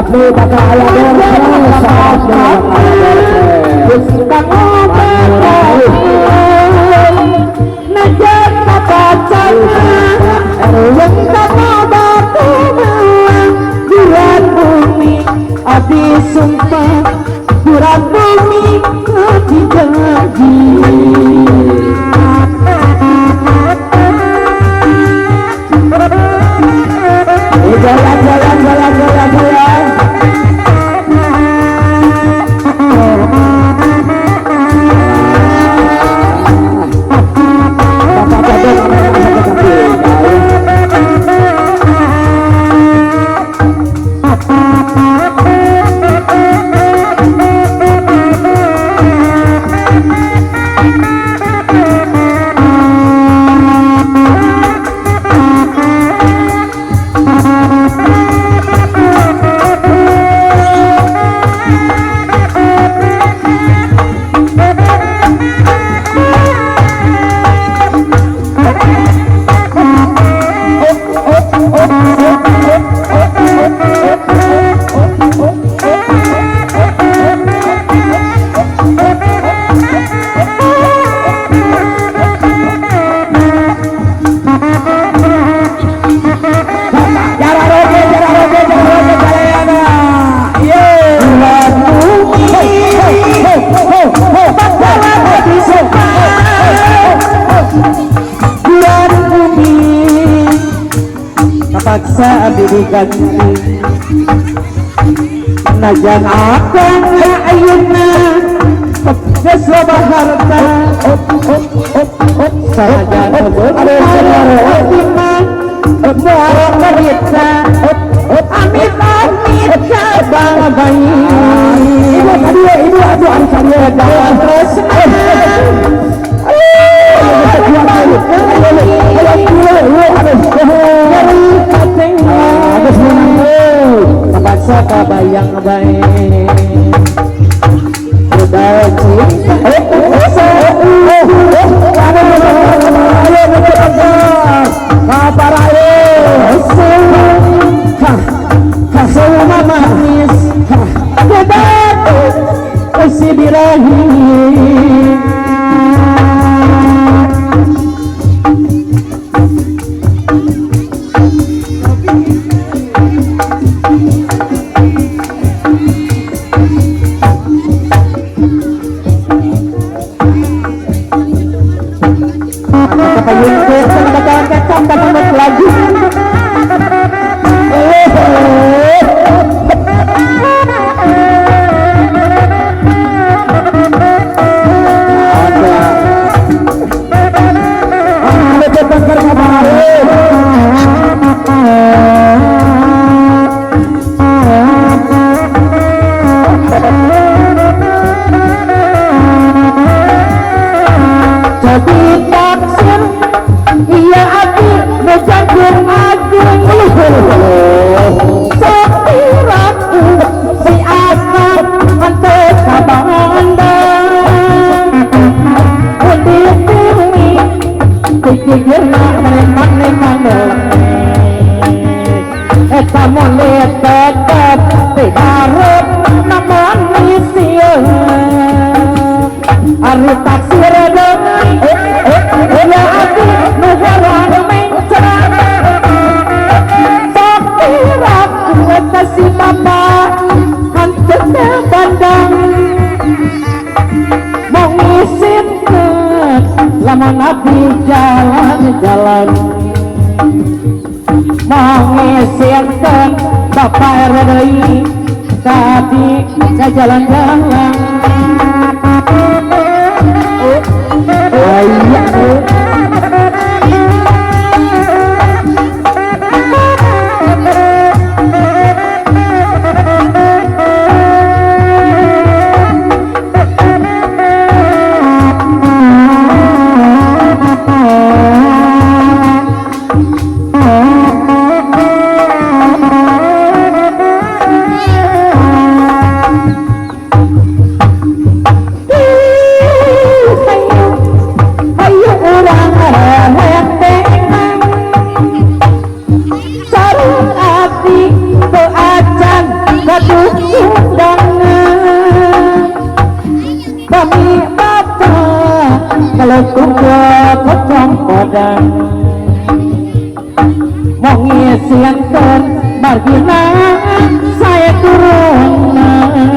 Abdi bakal aya beres kita ngobrol najan kapacana yang kata batu bulan bumi abdi sumpah bulan bumi abdi janji jalan paksa diganti najan akan ayeuna geus loba harta sanajan ada sarua moal karita amit bang bayi ibu aduh anu sadia jalan terus terpaksa kabayang baik udah cinta manis si birahi jalan mengisirkan bapak RDI tadi ke jalan-jalan cadang mau ngisiankeun margina saya turun mana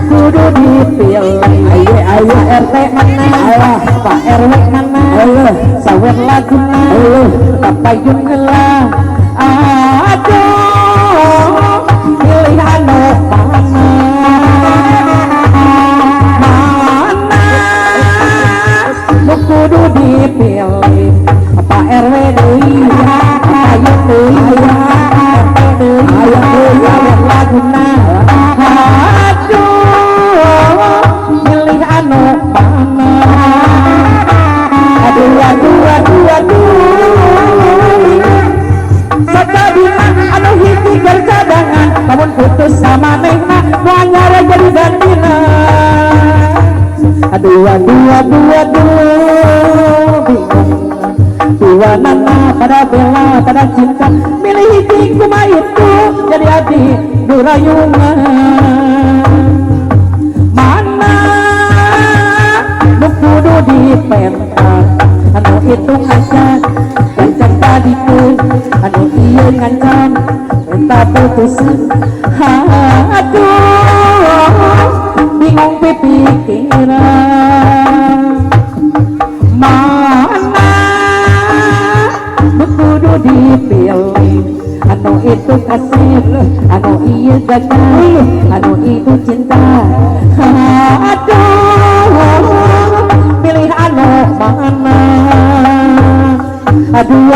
kudu dipilih ayo RT mana Pak RW mana sawer laguna tapayun heula aduh pilih anu mana kudu dipilih Pak RW deui tapayun deui ayo sawer laguna milih anu mana aduh sadabina anu hiji keur cadangan namun putus sama nehna wanyara jadi gantina aduh bingung dua nana pada bela pada cinta milih hiji kumaha itu jadi adi durayungan kudu dipentak anu itu ngancam ngancam tadiku anu iya ngancam minta putusan aduh bingung pipikiran mana kudu dipilih anu itu kasih anu iya gagal anu itu cinta aduh pilih anu mana aduh